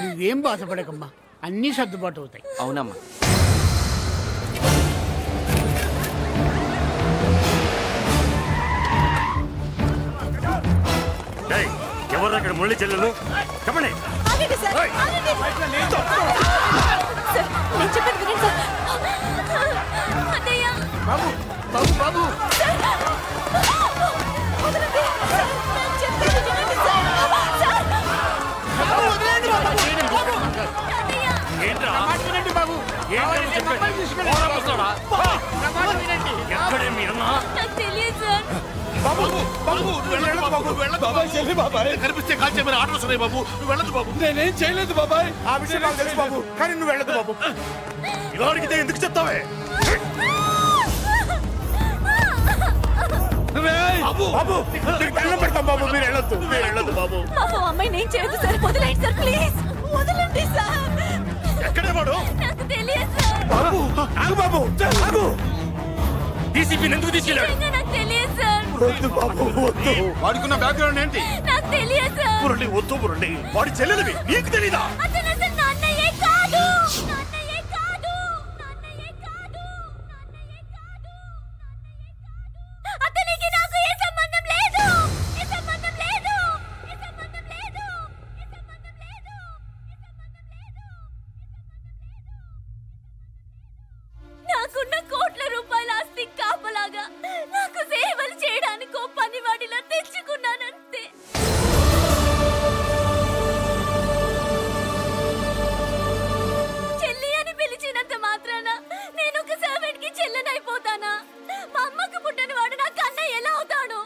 నువ్వేం బాధపడకమ్మా, అన్నీ సర్దుబాటు అవుతాయి. అవునమ్మా. ఎవరు అక్కడ మురళి చెల్లెలు చెప్పండి. బాబు బాబు బాబు రండి బాబు ఎక్కడే మీ అన్న నాకు తెలియదు సార్. బాబు బాబు నువ్వు వెళ్ళొద్దు బాబు వెళ్ళొద్దు బాబాయ్ చెల్లి బాబాయ్ కనిపిస్తే కాల్ చేయమని ఆర్డర్స్ ఉన్నాయి బాబు నువ్వు వెళ్ళొద్దు బాబు నేనేం చేయలేదు బాబాయ్. ఆ విషయం నాకు తెలుసు బాబు కానీ నువ్వు వెళ్ళొద్దు బాబు ఇలా అడిగితే ఎందుకు చెప్తావే బాబు బాబు నీకు దండం పెడతాం బాబు మీరు వెళ్ళొద్దు బాబు పాపం అమ్మాయిని ఏం చేయొద్దు సార్, వదిలేయండి సార్ ప్లీజ్, వదలండి సార్. ఎక్కడే వాడు నాకు తెలియదు సార్. బాబు ఆగు బాబు ఆగు డీసీపీ ఎందుకు తీసుకెళ్ళాడు నిజంగా నాకు తెలియదు సార్. వద్దు బాబు వద్దు వాడుకున్న బ్యాక్గ్రౌండ్ ఏంటి? నాకు తెలియదు సార్. మురళి వద్దు మురళి వాడి చెల్లెలివి నీకు తెలీదా అతను అసలు నా అన్నయ్యే కాదు. నా అన్నయ్యే కాదు. నా అన్నయ్యే కాదు. నా అన్నయ్యే కాదు. అతనికి నాకు ఏ సంబంధం లేదు. ఏ సంబంధం లేదు. ఏ సంబంధం లేదు. ఏ సంబంధం లేదు. నాకున్న కోట్ల రూపాయల ఆస్తి కాపలాగా నాకు సేవలు చేయడానికి ఓ పనివాడిలా తెచ్చుకున్నానంతే. చెల్లి అని పిలిచినంత మాత్రాన నేను ఒక సర్వెంట్ కి చెల్లెనైపోతానా? మా అమ్మకు పుట్టిన వాడు నాకు అన్నయ్య ఎలా అవుతాడు?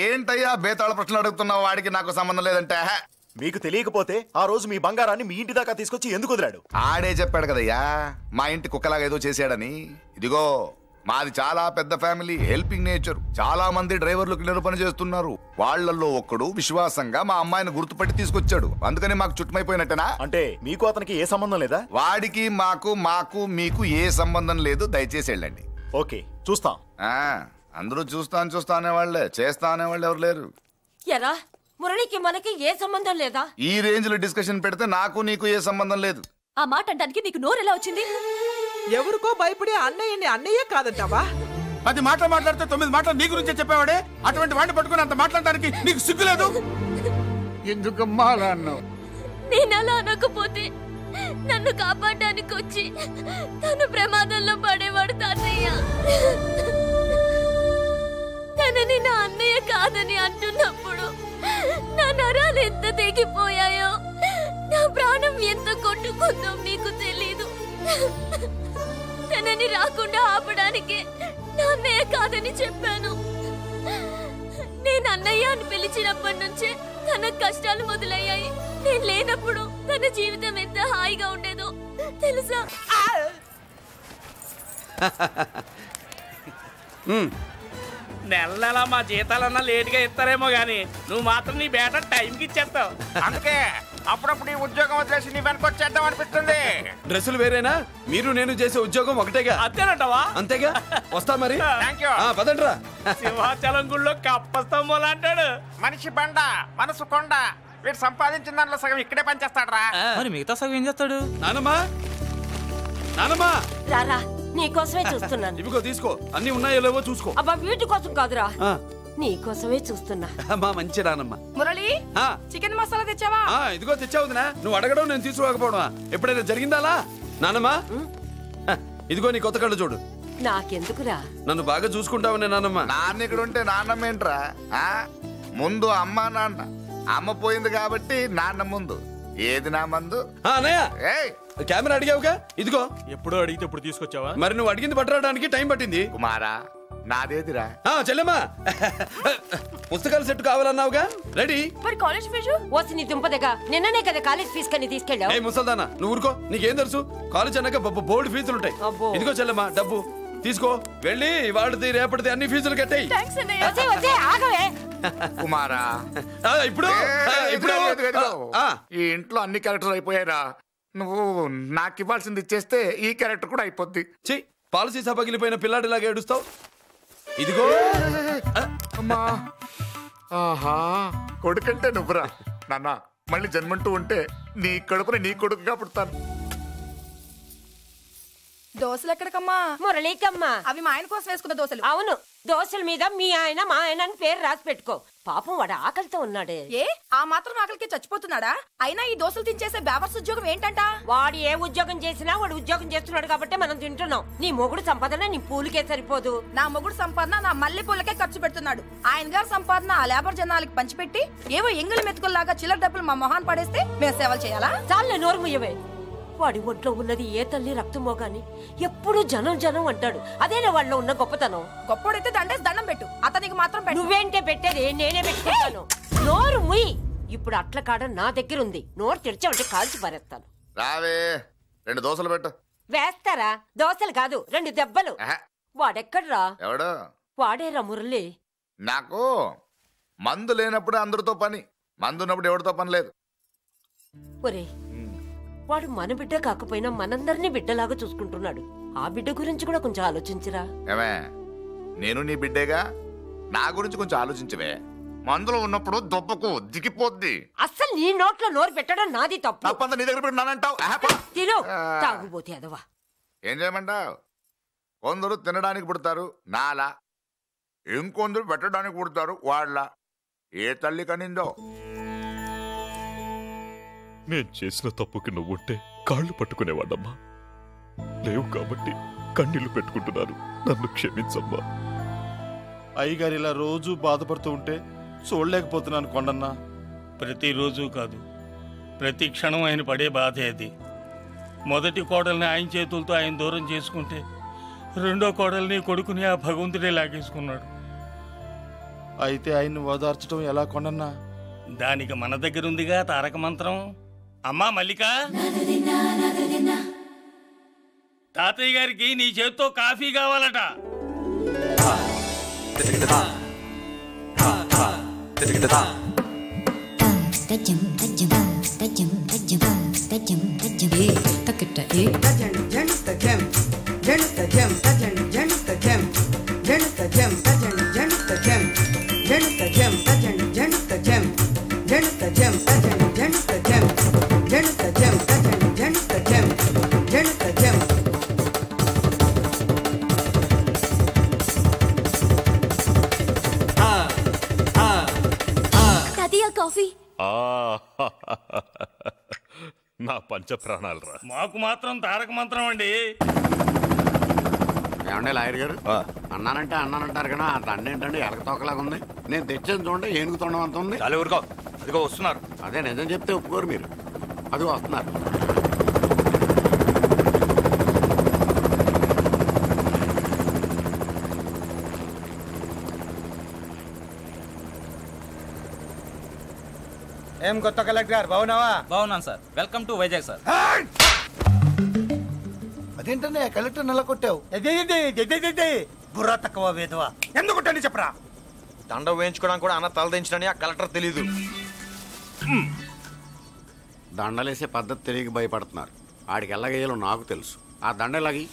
ఏంటయ్యా బేతాళ ప్రశ్నలు అడుగుతున్నావు? వాడికి నాకు సంబంధం లేదంటే మీకు తెలియకపోతే ఆ రోజు మీ బంగారాన్ని మీ ఇంటి దాకా తీసుకొచ్చి ఎందుకు వదిలాడు? ఆడే చెప్పాడు కదయ్యా మా ఇంటి కుక్కలాగా ఏదో చేశాడని. ఇదిగో మాది చాలా పెద్ద ఫ్యామిలీ, హెల్పింగ్ నేచర్. చాలా మంది డ్రైవర్లు క్లీనర్ పని చేస్తున్నారు. వాళ్లలో ఒక్కడు విశ్వాసంగా మా అమ్మాయిని గుర్తుపట్టి తీసుకొచ్చాడు. అందుకని మాకు చుట్టుమైపోయినట్టేనా? అంటే మీకు అతనికి ఏ సంబంధం లేదా? వాడికి మాకు మీకు ఏ సంబంధం లేదు. దయచేసి వెళ్ళండి. ఓకే చూస్తాం. అందరూ చూస్తా అనేవాళ్లే, చేస్తా అనేవాళ్ళు ఎవరు లేరు. ఎరా మురళికి మనకి ఏ సంబంధం లేదా? ఈ రేంజ్ లో డిస్కషన్ పెడితే నాకు నీకు ఏ సంబంధం లేదు. ఆ మాట అంటానికి నీకు నోరు ఎలా వచ్చింది? ఎవరికో భయపడే అన్నయ్యని అన్నయ్య కాదంటావా? 10 మాటలు మాట్లాడితే 9 మాటలు నీ గురించే చెప్పేవాడే. అటువంటి వాడిని పట్టుకుని అంత మాట్లాడడానికి నీకు సిగ్గులేదు? ఎందుకమ్మా అలా అన్నావు? నేను అలా అనకపోతే నన్ను కాపాడడానికి వచ్చి తను ప్రమాదంలో పడేవాడు తాతయ్య. తనని నా అన్నయ్య కాదని అంటున్నప్పుడు నా నరాలు ఎంత తెగిపోయాయో, నా ప్రాణం ఎంత కొట్టుకుందో మీకు తెలీదు. తనని రాకుండా ఆపడానికి నా అన్నయ్య కాదని చెప్పాను. నేను అన్నయ్య అని పిలిచినప్పటి నుంచే తన కష్టాలు మొదలయ్యాయి. నేను లేనప్పుడు తన జీవితం ఎంత హాయిగా ఉండేదో తెలుసా? నెల నెల మా జీతాలన్నా లేటుగా ఇస్తారేమో గానీ నువ్వు మాత్రం నీ బేట టైంకి ఇచ్చేస్తావు. అందుకే అప్పుడప్పుడు ఈ ఉద్యోగం వదిలేసి నీ వెనక వచ్చేద్దాం అనిపిస్తుంది. డ్రెస్సులు వేరేనా? మీరు నేను చేసే ఉద్యోగం ఒకటేగా. అంతేనంటావా? అంతేగా. వస్తా మరి. థాంక్యూ. పదండ్రా. సింహాచలం గుళ్ళో కప్పస్తంభోలు అంటాడు. మనిషి బండ మనసు కొండ. వీడు సంపాదించిన దాంట్లో సగం ఇక్కడే పనిచేస్తాడు రా. మరి మిగతా సగం ఏం చేస్తాడు? నానమ్మా రారా నీకోసమే చూస్తున్నాను. ఇవిగో తీసుకో. అన్ని ఉన్నాయో లేవో చూసుకో. అబ్బా వీటి కోసం కాదురా, నీకోసమే చూస్తున్నా. మా మంచి నానమ్మ. మురళి చికెన్ మసాలా తెచ్చావా? ఇదిగో తెచ్చావుదినా. నువ్వు అడగడం నేను తీసుకోకపోవడమా ఎప్పుడైనా జరిగిందాలా? నానమ్మా ఇదిగో నీ కొత్త కళ్ళు చూడు. నాకెందుకురా? నన్ను బాగా చూసుకుంటావునే నానమ్మ. నాన్న ఇక్కడ ఉంటే నాన్నమ్మ ఏంట్రా? ముందు అమ్మ నాన్న. అమ్మ పోయింది కాబట్టి నాన్న ముందు. ఏది నా మందు? కెమెరా అడిగావుగా, ఇదిగో. ఎప్పుడో అడిగితే ఇప్పుడు తీసుకొచ్చావా? మరి నువ్వు అడిగింది పట్టడానికి టైం పట్టింది. కుమారా నాదేదిరా? చెల్లెమ్మా పుస్తకాల సెట్ కావాలన్నావుగా, రెడీ. మరి కాలేజ్ ఫీజు? ఓసి నీ దుంపదగా నిన్ననే కదా కాలేజ్ ఫీజు కని తీసుకెళ్ళావు. ముసల్దానా నువ్వు ఊరుకో. నీకేం తెలుసు? కాలేజ్ అన్నాక బోర్డు ఫీజులు ఉంటాయి. ఇదిగో చెల్లెమ్మా డబ్బు తీసుకో. వెళ్ళి వాడిది రేపటిది అన్ని ఫీజులు కట్టాయి. కుమారా ఇప్పుడు ఈ ఇంట్లో అన్ని క్యారెక్టర్ అయిపోయారా? నువ్వు నాకు ఇవ్వాల్సింది ఇచ్చేస్తే ఈ క్యారెక్టర్ కూడా అయిపోద్ది. పాలసీ సభ పగిలిపోయిన పిల్లాడిలాగా ఏడుస్తావు. ఇదిగో ఆహా కొడుకంటే నువ్వురా నాన్న. మళ్ళీ జన్మంటూ ఉంటే నీ కడుపుని నీ కొడుకుగా పుడతాను. దోశలు ఎక్కడికమ్మా? మురళీకమ్మా. అవి మా ఆయన కోసం వేసుకున్న దోశలు. అవును, దోశల మీద మీ ఆయన మా ఆయన అని పేరు రాసి పెట్టుకో. పాపం వాడు ఆకలితో ఉన్నాడే. ఏ ఆ మాత్రం ఆకలికి చచ్చిపోతున్నాడా? అయినా ఈ దోశలు తినేసే బేవర్స్ ఉద్యోగం ఏంటంట? వాడు ఏ ఉద్యోగం చేసినా వాడు ఉద్యోగం చేస్తున్నాడు కాబట్టి మనం తింటున్నాం. నీ మొగుడు సంపాదన నీ పూలకే సరిపోదు. నా మొగుడు సంపాదన నా మల్లె పూలకే ఖర్చు పెడుతున్నాడు. ఆయన గారి సంపాదన ఆ లేబర్ జనాలకి పంచిపెట్టి ఏవో ఎంగిలి మెతుకుల్లాగా చిల్లర డబ్బులు మా మొహాన్ పడేస్తే మేము సేవలు చేయాలా? చాలే నోరు ముయ్యవే. వాడి ఒంట్లో ఉన్నది ఏ తల్లి రక్తమో గాని ఎప్పుడు జనం జనం అంటాడు. అదేనా వాళ్ళలో ఉన్న గొప్పతనం. గొప్పోడైతే దండేసి దండం పెట్టు, అతనికి మాత్రం పెట్టు. నువ్వేంటే పెట్టేది? నేనే పెట్టుకుంటాను. నోరు ముయ్యి. ఇప్పుడు అట్ల కాడ నా దగ్గర ఉంది. నోరు తెరిచావంటే కాల్చి పారేస్తాను. రావే 2 దోశలు పెట్టు. వేస్తారా? దోశలు కాదు 2 దెబ్బలు. వాడెక్కడ్రా? ఎవడు? వాడేరా మురళి. నాకు మందు లేనప్పుడు అందరితో పని, మందు ఉన్నప్పుడు ఎవరితో పని లేదు. ఒరే, వాడు మన బిడ్డ కాకపోయినా మనందరినీ బిడ్డలాగా చూసుకుంటున్నాడు. ఆ బిడ్డ గురించి కూడా కొంచెం ఆలోచించరా. ఏమే, నేను నీ బిడ్డేగా, నా గురించి కొంచెం ఆలోచించవే. మందులో ఉన్నప్పుడు దొబ్బకు దిగిపోద్ది. అస్సలు నీ నోట్లో నోరు పెట్టడం నాది తప్పు. తప్పంతా నీ దగ్గర పెట్టినానంటావు. తిను, తాగుబోతే అదవా. ఏం చేయమంటావు? కొందరు తినడానికి పుడతారు నాలా, ఇంకొందరు పెట్టడానికి పుడతారు వాళ్ళ. ఏ తల్లి కనిందో? నేను చేసిన తప్పుకి నువ్వుంటే కాళ్ళు పట్టుకునేవాడమ్మా. లేవు కాబట్టి కన్నీళ్లు పెట్టుకుంటున్నాను. నన్ను క్షమించమ్మా. అయ్యగారు ఇలా రోజు బాధపడుతూ ఉంటే చూడలేకపోతున్నాను కొండన్నా. ప్రతిరోజు కాదు, ప్రతి క్షణం ఆయన పడే బాధే అది. మొదటి కోడల్ని ఆయన చేతులతో ఆయన దూరం చేసుకుంటే రెండో కోడల్ని కొడుకుని ఆ భగవంతుడే లాగేసుకున్నాడు. అయితే ఆయన్ని ఓదార్చడం ఎలా కొండన్నా? దానికి మన దగ్గర ఉందిగా తారక మంత్రం. అమ్మా మల్లిక, తాతయ్య గారికి నీ చేత్తో కాఫీ కావాలట. కాఫీ. నా పంచ ప్రాణాలు రా. మాకు మాత్రం తారక మంత్రం అండి. ఏమండే లాయర్ గారు, అన్నానంటే అన్నానంటారు కదా, ఆ దండ ఏంటంటే ఎలక తోకలాగా ఉంది. నేను తెచ్చేది చూడండి, ఏనుగు తొండం అంత ఉంది. చాలా ఊరుకో, అదిగో వస్తున్నారు. అదే నిజం చెప్తే ఒప్పుకోరు మీరు. అది వస్తున్నారు. ఏం కొత్త కలెక్టర్ బాగున్నావా? బాగున్నాను sir. Welcome to Vizag sir. అదేంటనే కలెక్టర్ నెల కొట్టావు? బుర్రా తక్కువ వేదవా. ఎందుకు కొట్టండి చెప్పరా? దండ వేయించుకోవడానికి కూడా అన్న తలదించడని ఆ కలెక్టర్ తెలీదు. దండలేసే పద్ధతి తెలియక భయపడుతున్నారు. ఆడికి ఎలాగేయాలో నాకు తెలుసు. ఆ దండలాగి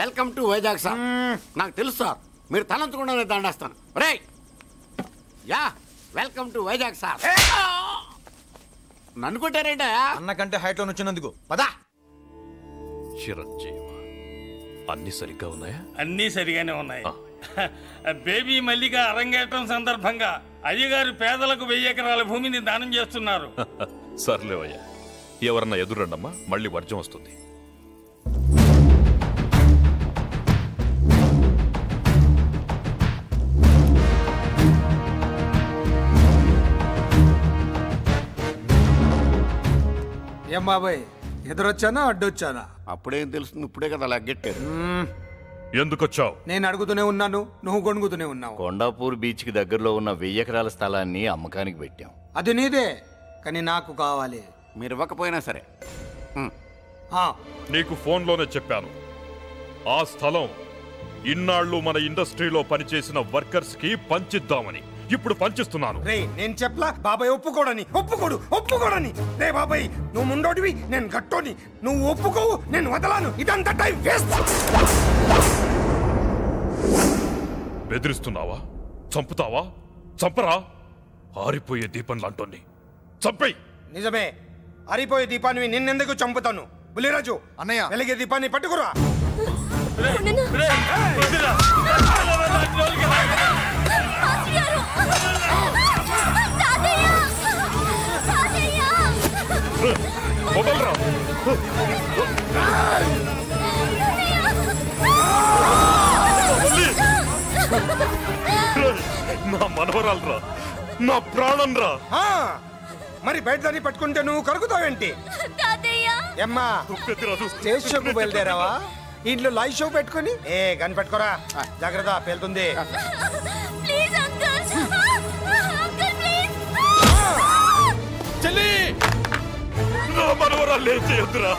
వెల్కమ్ టు వైజాగ్ సార్. నాకు తెలుసు సార్, మీరు తలంచకుండా దండేస్తాను. రే యా వెల్కమ్ టు వైజాగ్ సార్. నన్ను కొట్టారేంట? అన్నకంటే హైట్ లో వచ్చినందుకు పదా. చిరంజీవి, అన్ని సరిగ్గా ఉన్నాయా? అన్నీ సరిగానే ఉన్నాయి. బేబీ మల్లిక అరంగేట్రం సందర్భంగా అయ్యగారు పేదలకు 1000 ఎకరాల భూమిని దానం చేస్తున్నారు. సర్లేవయ్యా, ఎవరన్నా ఎదురండమ్మా, మళ్ళీ వర్జం వస్తుంది. ఏం బాబాయ్, ఎదురొచ్చానా అడ్డొచ్చానా? అప్పుడేం తెలుస్తుంది, ఇప్పుడే కదా లగ్గెట్టారు. ఎందుకొచ్చావు? నేను అడుగుతూనే ఉన్నాను, నువ్వు గొణుగుతూనే ఉన్నావు. కొండాపూర్ బీచ్ కి దగ్గరలో ఉన్న 1000 ఎకరాల స్థలాన్ని అమ్మకానికి పెట్టాం. అది నీదే, కానీ నాకు కావాలి. మీరు ఇవ్వకపోయినా సరే. నీకు ఫోన్లోనే చెప్పాను, ఆ స్థలం ఇన్నాళ్ళు మన ఇండస్ట్రీలో పనిచేసిన వర్కర్స్ కి పంచిద్దామని. ఇప్పుడు పంచిస్తున్నాను. రే నేను చెప్పలా బాబాయ్ ఒప్పుకోడని. రే బాబాయ్, నువ్వు ముండోడివి, నేను గట్టోని. నువ్వు ఒప్పుకోవు, నేను వదలాను. ఇదంతా టైం వేస్ట్. బెదిరిస్తున్నావా? చంపుతావా? చంపరా? ఆరిపోయే దీపం లాంటోని చంపేయ్. నిజమే, ఆరిపోయే దీపాన్ని నిన్నెందుకు చంపుతాను? బుల్లిరాజు అన్నయ్య, వెలిగే దీపాన్ని పట్టుకురా. నా మనవరాలు రా, నా ప్రాణం రా. మరి బయట దాన్ని పట్టుకుంటే నువ్వు కరుగుతావేంటి? అమ్మా స్టేజ్ షోకు బయలుదేరావా? ఇంట్లో లైవ్ షో పెట్టుకుని గన్ పెట్టుకోరా, జాగ్రత్త పేలుతుంది. చెల్లి, నా మనవరాలు ఏం చేయొద్దురా.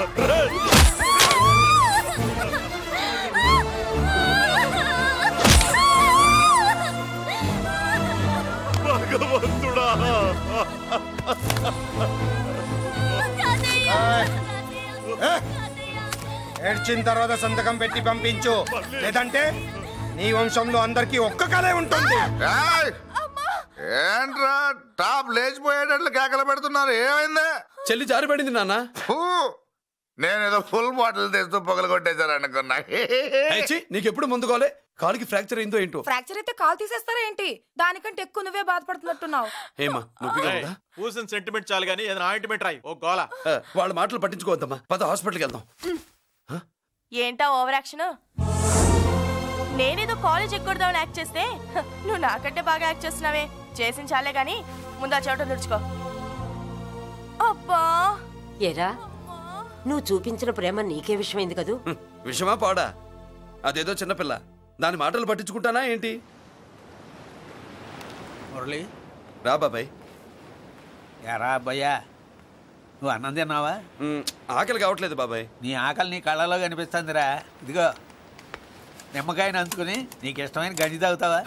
భగవంతుడా, ఏడ్చిన తర్వాత సంతకం పెట్టి పంపించు, లేదంటే నీ వంశంలో అందరికి ఒక్క కలే ఉంటుంది. ఏంట్రా టాప్ లేచిపోయేటట్లు కేకలు పెడుతున్నారు? ఏమైంది? చెల్లి జారిపడింది నాన్న. నేనేదో ఫుల్ బాటిల్ తెస్తూ పొగలు కొట్టేశారు అనుకున్నా. నీకెప్పుడు ముందుకోలే? కాలుకి ఫ్రాక్చర్ అయిందో ఏంటో. ఫ్రాక్చర్ అయితే కాలు తీసేస్తారా ఏంటి? దానికంటే ఎక్కువ నువ్వే బాధపడుతున్నట్టున్నావు. ఏమా పూసిన సెంటిమెంట్ చాలు గానీ ఏదైనా ఆయింట్మెంట్ రాయి. ఓ గోల. వాళ్ళ మాటలు పట్టించుకోవద్దమ్మా, పద హాస్పిటల్కి వెళ్దాం. ఏంటా ఓవర్ యాక్షన్? నేనేదో కాలేజ్ ఎక్కడదామని యాక్ట్ చేస్తే నువ్వు నాకంటే బాగా యాక్ట్ చేస్తున్నావే. చేసిన చాలే గాని ముందు ఆ చోట తుడుచుకో. అబ్బా, ఏరా నువ్వు చూపించిన ప్రేమ నీకే విషమైంది కదూ? విషమా పాడా? అదేదో చిన్నపిల్ల, దాని మాటలు పట్టించుకుంటానా ఏంటి? మురళి రా బాబాయ్. ఎరా అబ్బాయ్యా, నువ్వు అన్నం తిన్నావా? ఆకలి కావట్లేదు బాబాయ్. నీ ఆకలి నీ కళ్ళలో కనిపిస్తుందిరా. ఇదిగో నిమ్మకాయని అంచుకుని నీకు ఇష్టమైన గంజి తాగుతావా?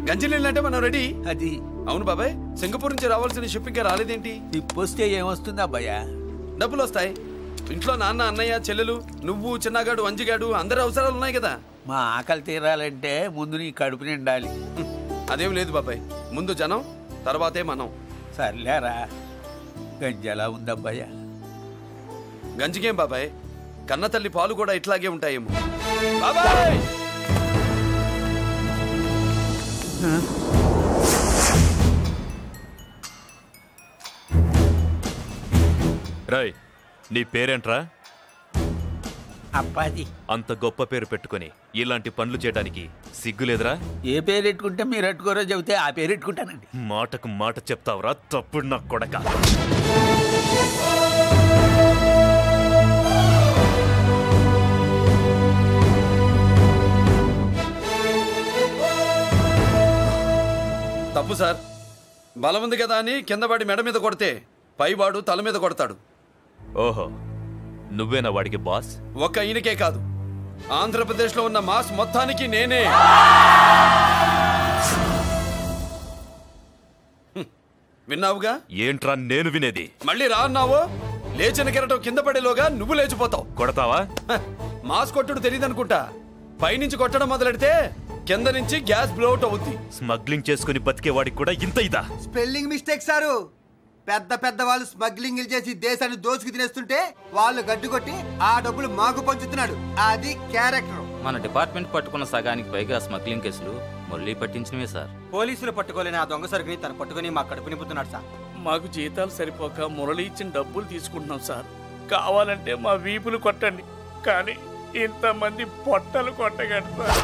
గంజి నీళ్ళంటే మనం రెడీ. అది అవును బాబాయ్, సింగపూర్ నుంచి రావాల్సిన షిప్పింగ్ రాలేదేంటి? వస్తే ఏమొస్తుంది అబ్బాయ్యా? డబ్బులు వస్తాయి. ఇంట్లో నాన్న, అన్నయ్య, చెల్లెలు, నువ్వు, చిన్నగాడు, వంజిగాడు అందరి అవసరాలు ఉన్నాయి కదా. మా ఆకలి తీరాలంటే ముందు నీ కడుపు నిండాలి. అదేం లేదు బాబాయ్, ముందు జనం తర్వాతే మనం. సర్లేరా, గంజి ఎలా ఉందబ్బాయ్యా? గంజికేం బాబాయ్, కన్న తల్లి పాలు కూడా ఇట్లాగే ఉంటాయేమో. బాబాయ్ రాయ్, నీ పేరేంట్రా? అప్పాజీ. అంత గొప్ప పేరు పెట్టుకుని ఇలాంటి పనులు చేయడానికి సిగ్గులేదురా? ఏ పేరు పెట్టుకుంటే మీరు పెట్టుకోరో చెబితే ఆ పేరు పెట్టుకుంటానండి. మాటకు మాట చెప్తావురా తప్పుడు నా కొడక. తప్పు సార్. బలం ఉంది కదా అని కింద పడి మెడ మీద కొడితే పైవాడు తల మీద కొడతాడు. ఓహో, నువ్వేనా వాడికి బాస్? ఒక్క ఈయనకే కాదు, ఆంధ్రప్రదేశ్ లో ఉన్న మాస్ మొత్తానికి నేనే. విన్నావుగా? ఏంట్రా నేను వినేది? మళ్ళీ రా అన్నావు, లేచిన కెరటం కింద పడేలోగా నువ్వు లేచిపోతావు. కొడతావా? మాస్ కొట్టుడు తెలియదనుకుంటా. పైనుంచి కొట్టడం మొదలెడితే కింద నుంచి గ్యాస్ బ్లౌట్ అవుద్ది. స్మగ్లింగ్ చేసుకుని బతికే వాడికి కూడా ఇంత ఇదా? Spelling mistake sir. పెద్ద పెద్ద వాళ్ళు స్మగ్లింగ్ చేసి దేశాన్ని దోచుకు తినేస్తుంటే వాళ్ళు గడ్డుకొట్టి ఆ డబ్బులు మాకు పంచుతున్నాడు. అది క్యారెక్టర్. మన డిపార్ట్మెంట్ పట్టుకున్న సగానికి పైగా స్మగ్లింగ్ కేసులు మురళి పట్టించినవే సార్. పోలీసులు పట్టుకోలేని ఆ దొంగ సరుకుని తను పట్టుకుని మా కడుపు నింపుతున్నాడు సార్. మాకు జీతాలు సరిపోక మురళి ఇచ్చిన డబ్బులు తీసుకుంటున్నాం సార్. కావాలంటే మా వీపులు కొట్టండి, కానీ ఇంతమంది పొట్టలు కొట్టగండి సార్.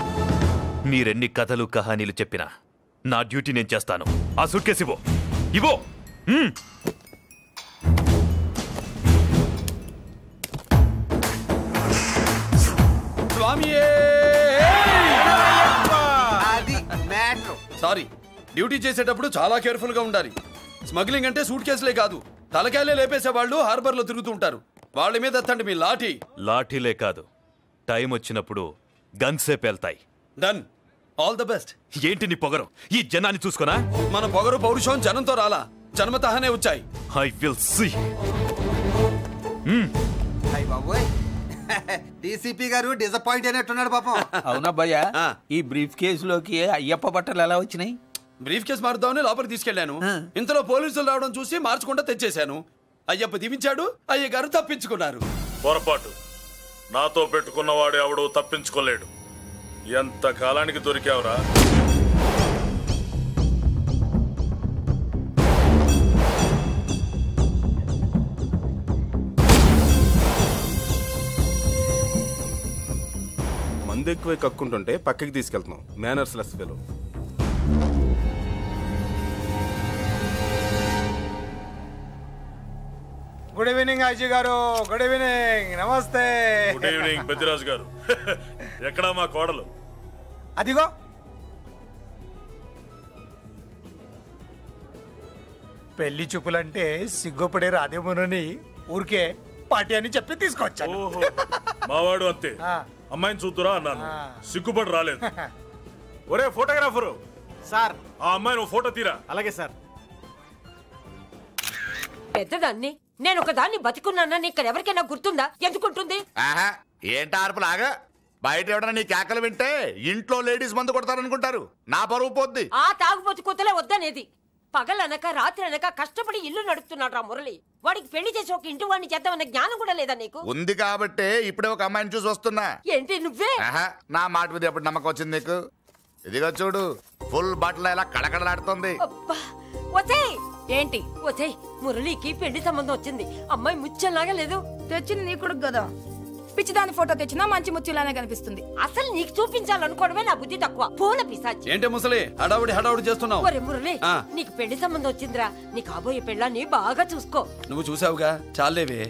మీరెన్ని కథలు కహానీలు చెప్పినా నా డ్యూటీ నేను చేస్తాను. ఆ సూట్ కేసు ఇవ్వు. ఇవ్వు. సారీ, డ్యూటీ చేసేటప్పుడు చాలా కేర్ఫుల్ గా ఉండాలి. స్మగ్లింగ్ అంటే సూట్ కేసులే కాదు, తలకాయలే లేపేసే వాళ్ళు హార్బర్ లో తిరుగుతూ ఉంటారు. వాళ్ళ మీద ఎత్తండి మీ లాఠీ. లాఠీలే కాదు, టైం వచ్చినప్పుడు గన్సే పేల్తాయి. డన్. All the best. ఏంటి నీ పొగరు? ఈ జనాన్ని చూసుకోనా? మన పొగరు పౌరుషం జనంతో రాలా, జన్మతహనే వచ్చాయి. I will see. డీసీపీ గారు డిసప్పాయింట్ అయినట్టున్నాడు పాపం. అవునా భయ్యా, ఈ బ్రీఫ్ కేసులోకి అయ్యప్ప బట్టలు ఎలా వచ్చినాయి? బ్రీఫ్ కేసు మారుద్దామని లోపలికి తీసుకెళ్లాను. ఇంతలో పోలీసులు రావడం చూసి మార్చకుండా తెచ్చేశాను. అయ్యప్ప దీవించాడు, అయ్య గారు తప్పించుకున్నారు. పొరపాటు. నాతో పెట్టుకున్నవాడు ఎవడు తప్పించుకోలేడు. ఎంత కాలానికి దొరికావురా? మందు ఎక్కువ కక్కుంటుంటే పక్కకి తీసుకెళ్తున్నాం. Manners less fellow. Good evening Ajay garu. Good evening. నమస్తే. Good evening Peddiraju garu. ఎక్కడా మా కోడలు? అదిగో. పెళ్లి చూపులంటే సిగ్గుపడే రాదేమోనని ఊరికే పార్టీ అని చెప్పి తీసుకొచ్చాను. మావాడు అంతే. అమ్మాయిని చూద్దురా అన్నాను, సిగ్గుపడి రాలేదు. ఒరే ఫోటోగ్రాఫరు సార్, ఆ అమ్మాయిని ఓ ఫోటో తీరా. అలాగే సార్. పెద్దదాన్ని నేను ఒక దాన్ని బతికున్నానని ఇక్కడ ఎవరికైనా గుర్తుందా? ఎందుకుంటుంది? ఏంటార్పులాగా బయట ఎవడన్నా నీ కేకలు వింటే ఇంట్లో లేడీస్ మందు కొడతారనుకుంటారు. నా పరువు పోద్ది. ఆ తాగుబోతు కూతలే వద్దనేది. పగలనక రాత్రి అనక కష్టపడి ఇల్లు నడుపుతున్నాడు రా మురళి. వాడికి పెళ్లి చేసి ఒక ఇంటి వాడిని చేద్దామన్న జ్ఞానం కూడా లేదా నీకు? ఉంది కాబట్టే ఇప్పుడే ఒక అమ్మాయిని చూసి వస్తున్నా. ఏంటి నువ్వే? నా మాట మీద ఎప్పుడు నమ్మకం వచ్చింది నీకు? ఇదిగో చూడు, ఫుల్ బట్టలు ఎలా కడకడలాడుతుంది. ఏంటి వచ్చేయ్, మురళికి పెళ్లి సంబంధం వచ్చింది. అమ్మాయి ముచ్చల్లాగా లేదు. తెచ్చింది నీ కొడుకు కదా. పిచ్చిదాని ఫోటో తెచ్చినా మంచి ముత్యులానే కనిపిస్తుంది. అసలు నీకు చూపించాలనుకోవడమే నా బుద్ధి తక్కువ. పూల పిశాచి. ఏంటి ముసలి హడావుడి చేస్తున్నావు? ఒరే మురళి, నీకు పెళ్లి సంబంధం వచ్చిందిరా. నీ కాబోయే పెళ్ళాన్ని బాగా చూసుకో. నువ్వు చూసావుగా, చాలేవే.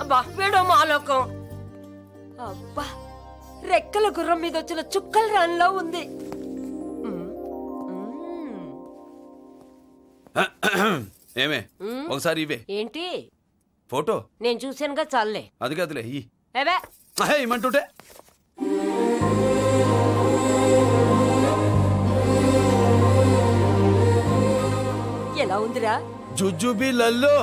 అబ్బా వీడో మాలోకం. అబ్బా రెక్కల గుర్రం మీద వచ్చిన చుక్కల రాన్లో ఉంది. ఏమే ఒకసారి ఇవే. ఏంటి ఫోటో? నేను చూసానుగా, చాలే. అది కాదులే ఇమ్మంటుంటే. ఎలా ఉందిరా? జుజుబి లల్లో.